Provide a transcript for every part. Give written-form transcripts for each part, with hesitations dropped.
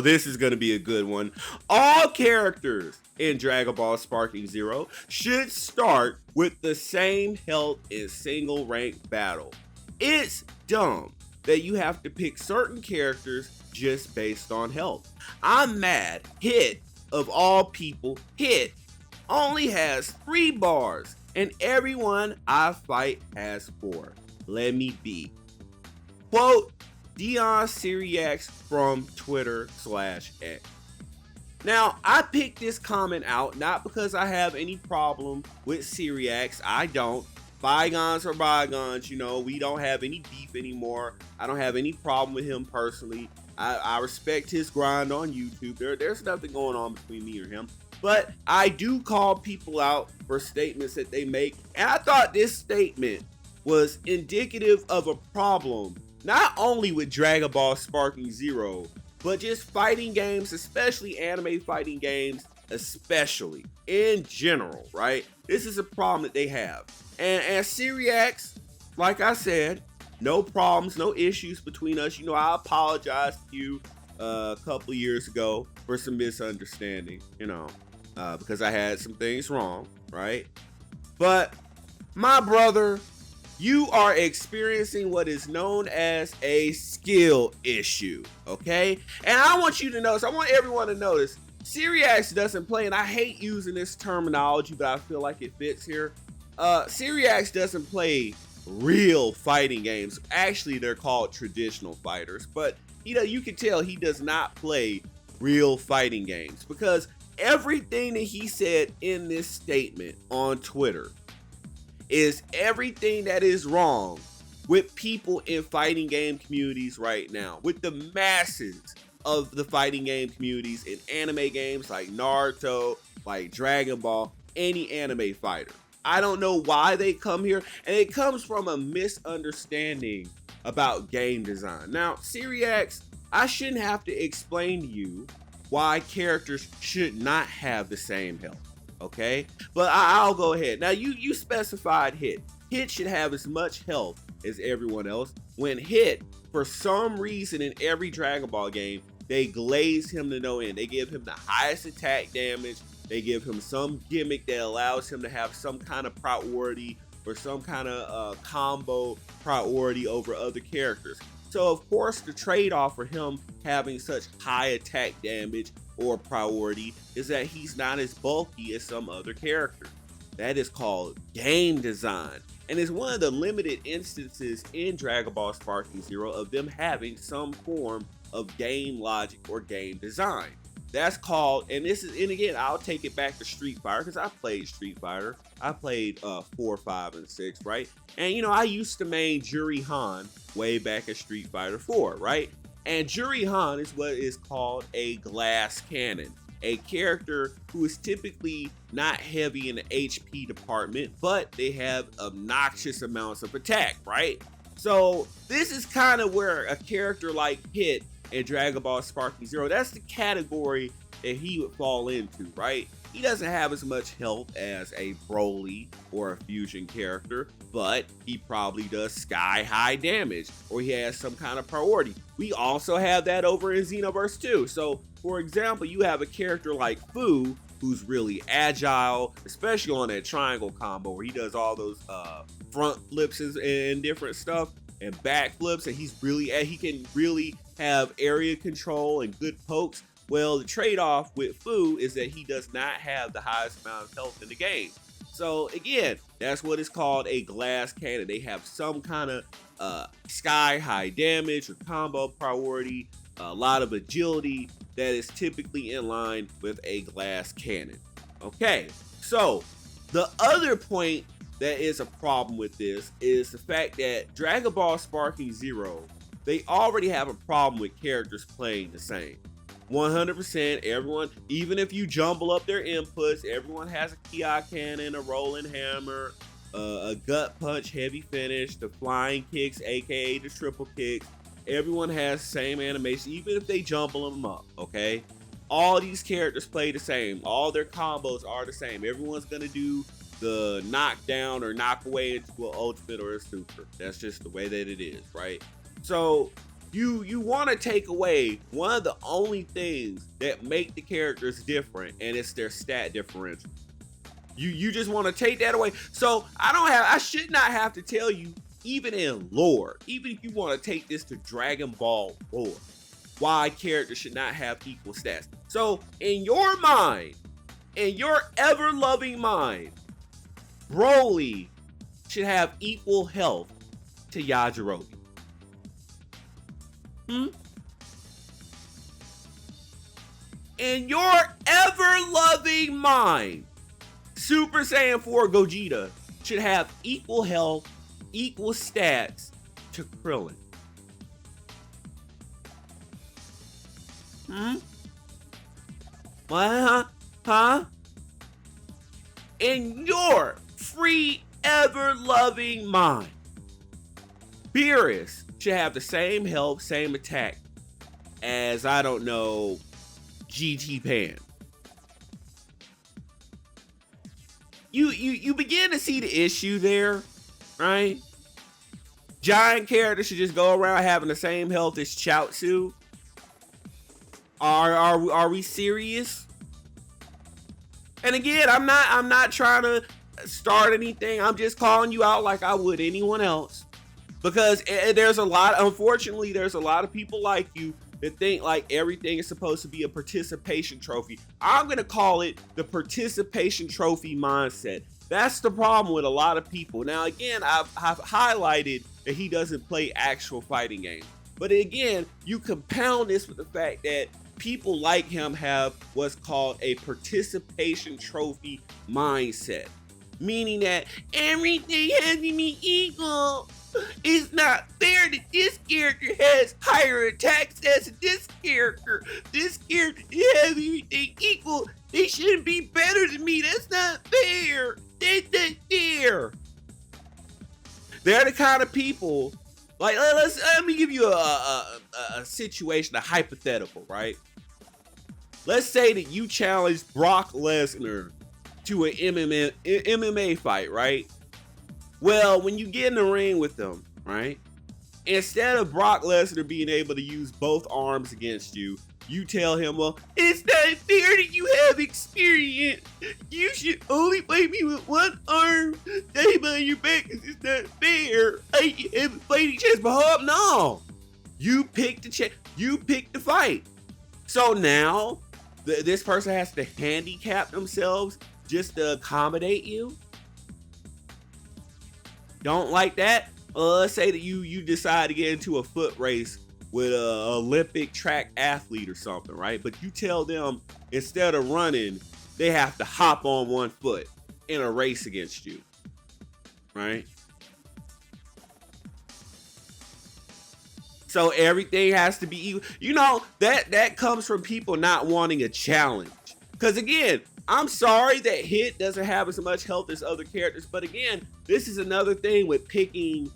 This is going to be a good one. All characters in Dragon Ball Sparking Zero should start with the same health in single rank battle. It's dumb that you have to pick certain characters just based on health. I'm mad Hit, of all people, Hit only has 3 bars, and everyone I fight has 4. Let me be. Quote, Dion Seereax from Twitter/X. Now, I picked this comment out not because I have any problem with Seereax. I don't. Bygones are bygones, we don't have any beef anymore. I don't have any problem with him personally. I respect his grind on YouTube. There's nothing going on between me or him. But I do call people out for statements that they make. And I thought this statement was indicative of a problem, not only with Dragon Ball Sparking Zero, but just fighting games, especially anime fighting games, especially in general, right? This is a problem that they have. And as Seereax, like I said, no problems, no issues between us. I apologized to you a couple of years ago for some misunderstanding, because I had some things wrong, right? But my brother, you are experiencing what is known as a skill issue, okay? And I want you to notice, I want everyone to notice, Seereax doesn't play, and I hate using this terminology, but I feel like it fits here. Seereax doesn't play real fighting games. Actually, they're called traditional fighters, but you can tell he does not play real fighting games because everything that he said in this statement on Twitter is everything that is wrong with people in fighting game communities right now, with the masses of the fighting game communities in anime games like Naruto, like Dragon Ball, any anime fighter. I don't know why they come here, and it comes from a misunderstanding about game design. Now, Seereax, I shouldn't have to explain to you why characters should not have the same health, okay? But I'll go ahead. Now, you specified Hit. Hit should have as much health as everyone else. When Hit, for some reason in every Dragon Ball game, they glaze him to no end. They give him the highest attack damage. They give him some gimmick that allows him to have some kind of priority or some kind of combo priority over other characters. So, of course, the trade-off for him having such high attack damage or priority is that he's not as bulky as some other characters. That is called game design. And it's one of the limited instances in Dragon Ball Sparking Zero of them having some form of game logic or game design. That's called, and again, I'll take it back to Street Fighter because I played Street Fighter. I played 4, 5, and 6, right? And I used to main Juri Han way back at Street Fighter 4, right? And Juri Han is what is called a glass cannon, a character who is typically not heavy in the HP department, but they have obnoxious amounts of attack, right? So this is kind of where a character like Hit in Dragon Ball Sparking Zero, that's the category that he would fall into, right? He doesn't have as much health as a Broly or a fusion character, but he probably does sky high damage, or he has some kind of priority. We also have that over in Xenoverse 2. So, for example, you have a character like Fu, who's really agile, especially on that triangle combo where he does all those front flips and different stuff and back flips, and he can really have area control and good pokes. Well, the trade-off with Fu is that he does not have the highest amount of health in the game. So again, that's what is called a glass cannon. They have some kind of sky high damage or combo priority, a lot of agility that is typically in line with a glass cannon. Okay, so the other point that is a problem with this is the fact that Dragon Ball Sparking Zero, they already have a problem with characters playing the same. 100%, everyone, even if you jumble up their inputs, everyone has a Ki cannon, a rolling hammer, a gut punch, heavy finish, the flying kicks, aka the triple kicks. Everyone has the same animation, even if they jumble them up, okay? All these characters play the same. All their combos are the same. Everyone's gonna do the knockdown or knock away into an ultimate or a super. That's just the way that it is, right? So You want to take away one of the only things that make the characters different, and it's their stat differential. You just want to take that away. So I should not have to tell you, even in lore, even if you want to take this to Dragon Ball lore, why characters should not have equal stats. So in your mind, in your ever-loving mind, Broly should have equal health to Yajirobe. In your ever-loving mind, Super Saiyan 4 Gogeta should have equal health, equal stats to Krillin. What? Huh? In your free, ever-loving mind, Beerus should have the same health, same attack as, I don't know, GT Pan. You begin to see the issue there, right? Giant characters should just go around having the same health as Chaozu. Are we serious? And again, I'm not trying to start anything. I'm just calling you out like I would anyone else. Because unfortunately, there's a lot of people like you that think like everything is supposed to be a participation trophy. I'm going to call it the participation trophy mindset. That's the problem with a lot of people. Now, again, I've highlighted that he doesn't play actual fighting games. But again, you compound this with the fact that people like him have what's called a participation trophy mindset. Meaning that everything has to be equal. It's not fair that this character has higher attack stats than this character. This character has everything equal. They shouldn't be better than me. That's not fair. That's not fair. They're the kind of people, like, let me give you a situation, a hypothetical, right? Let's say that you challenge Brock Lesnar to an MMA fight, right? Well, when you get in the ring with them, right? Instead of Brock Lesnar being able to use both arms against you, you tell him, well, it's not fair that you have experience. You should only fight me with one arm. Stay by your back because it's not fair. I haven't played each other before. No. You picked the fight. So now, this person has to handicap themselves just to accommodate you? Don't like that? Let's say that you decide to get into a foot race with an Olympic track athlete or something, right? But you tell them instead of running, they have to hop on one foot in a race against you, right? So everything has to be equal. You know, that comes from people not wanting a challenge. Because again, I'm sorry that Hit doesn't have as much health as other characters, but again, this is another thing with picking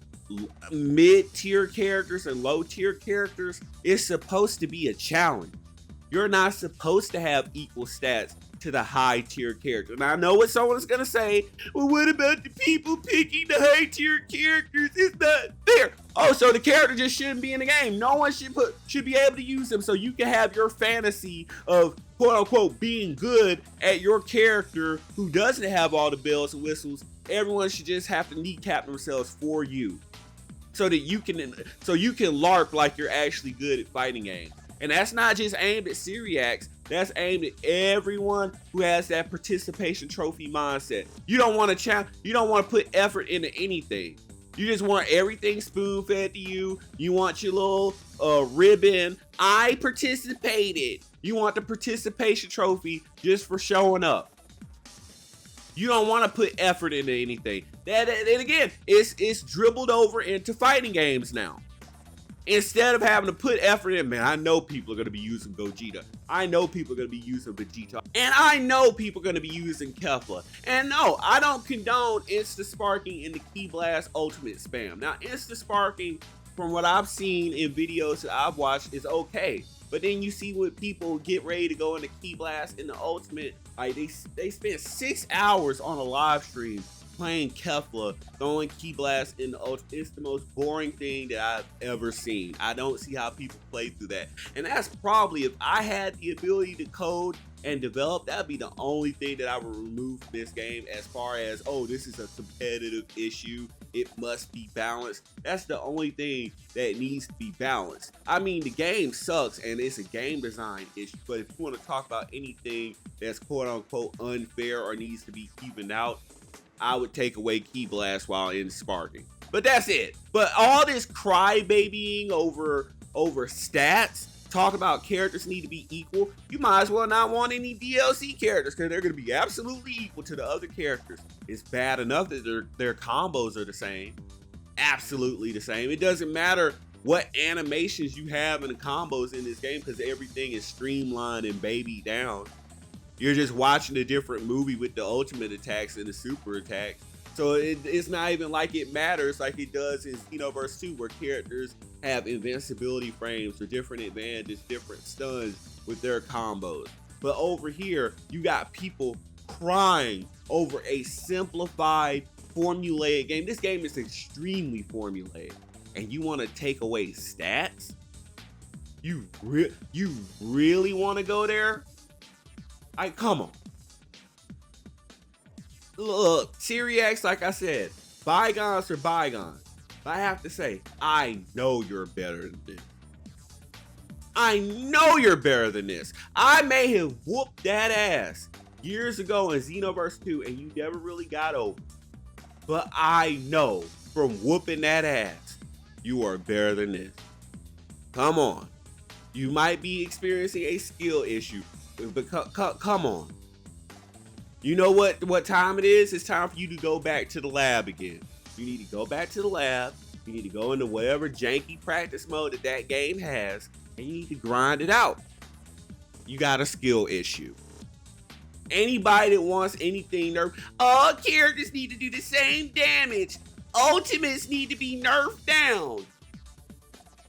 mid-tier characters and low-tier characters. It's supposed to be a challenge. You're not supposed to have equal stats to the high-tier character. Now, I know what someone's going to say, well, what about the people picking the high-tier characters? It's not fair. Oh, so the character just shouldn't be in the game. No one should be able to use them, so you can have your fantasy of quote-unquote being good at your character who doesn't have all the bells and whistles. Everyone should just have to kneecap themselves for you so that you can LARP like you're actually good at fighting games. And that's not just aimed at Seereax. That's aimed at everyone who has that participation trophy mindset. You don't want to put effort into anything. You just want everything spoon-fed to you. You want your little ribbon. I participated. You want the participation trophy just for showing up. You don't want to put effort into anything. And again, it's dribbled over into fighting games now. Instead of having to put effort in, man, I know people are going to be using Gogeta. I know people are going to be using Vegeta. And I know people are going to be using Kefla. And no, I don't condone insta-sparking in the Ki Blast Ultimate spam. Now, insta-sparking, from what I've seen in videos that I've watched, is okay. But then you see what people get ready to go into Ki Blast in the Ultimate, like they spend 6 hours on a live stream playing Kefla, throwing Key Blast in the Ultra. It's the most boring thing that I've ever seen. I don't see how people play through that. And that's probably, if I had the ability to code and develop, that'd be the only thing that I would remove from this game, as far as, oh, this is a competitive issue, it must be balanced. That's the only thing that needs to be balanced. I mean, the game sucks and it's a game design issue, but if you want to talk about anything that's quote unquote unfair or needs to be evened out, I would take away Key Blast while in sparking. But that's it. But all this crybabying over stats, talk about characters need to be equal, you might as well not want any DLC characters, because they're going to be absolutely equal to the other characters. It's bad enough that their combos are the same. Absolutely the same. It doesn't matter what animations you have in the combos in this game, because everything is streamlined and babied down. You're just watching a different movie with the ultimate attacks and the super attacks. So it's not even like it matters like it does in Xenoverse 2, where characters have invincibility frames or different advantages, different stuns with their combos. But over here, you got people crying over a simplified, formulaic game. This game is extremely formulaic, and you want to take away stats? You really want to go there? Come on. Look, Seereax, like I said, bygones are bygones. But I have to say, I know you're better than this. I know you're better than this. I may have whooped that ass years ago in Xenoverse 2 and you never really got over. But I know from whooping that ass, you are better than this. Come on. You might be experiencing a skill issue, but come on. You know what time it is? It's time for you to go back to the lab again. You need to go back to the lab. You need to go into whatever janky practice mode that game has, and you need to grind it out. You got a skill issue. Anybody that wants anything nerfed, all characters need to do the same damage. Ultimates need to be nerfed down.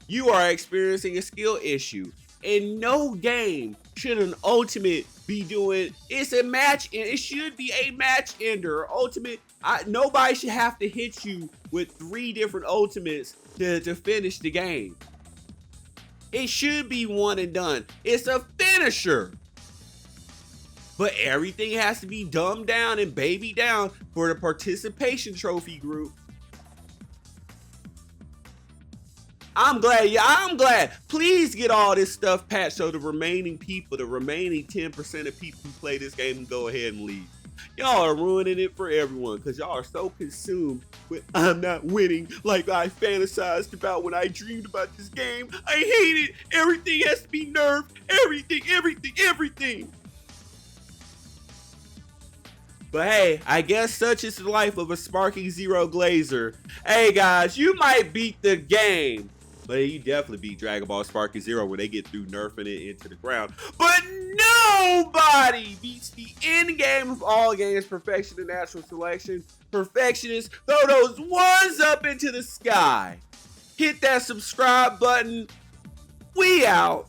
You are experiencing a skill issue. In no game should an ultimate be doing, it's a match, and it should be a match ender. Ultimate, nobody should have to hit you with 3 different ultimates to finish the game. It should be one and done. It's a finisher. But everything has to be dumbed down and babied down for the participation trophy group. I'm glad. Please get all this stuff patched so the remaining people, the remaining 10% of people who play this game, can go ahead and leave. Y'all are ruining it for everyone because y'all are so consumed with I'm not winning like I fantasized about when I dreamed about this game. I hate it. Everything has to be nerfed. Everything. But hey, I guess such is the life of a Sparking Zero Glazer. Hey guys, you might beat the game, but you definitely beat Dragon Ball Sparking Zero when they get through nerfing it into the ground. But nobody beats the end game of all games, perfection and natural selection. Perfectionists, throw those ones up into the sky. Hit that subscribe button. We out.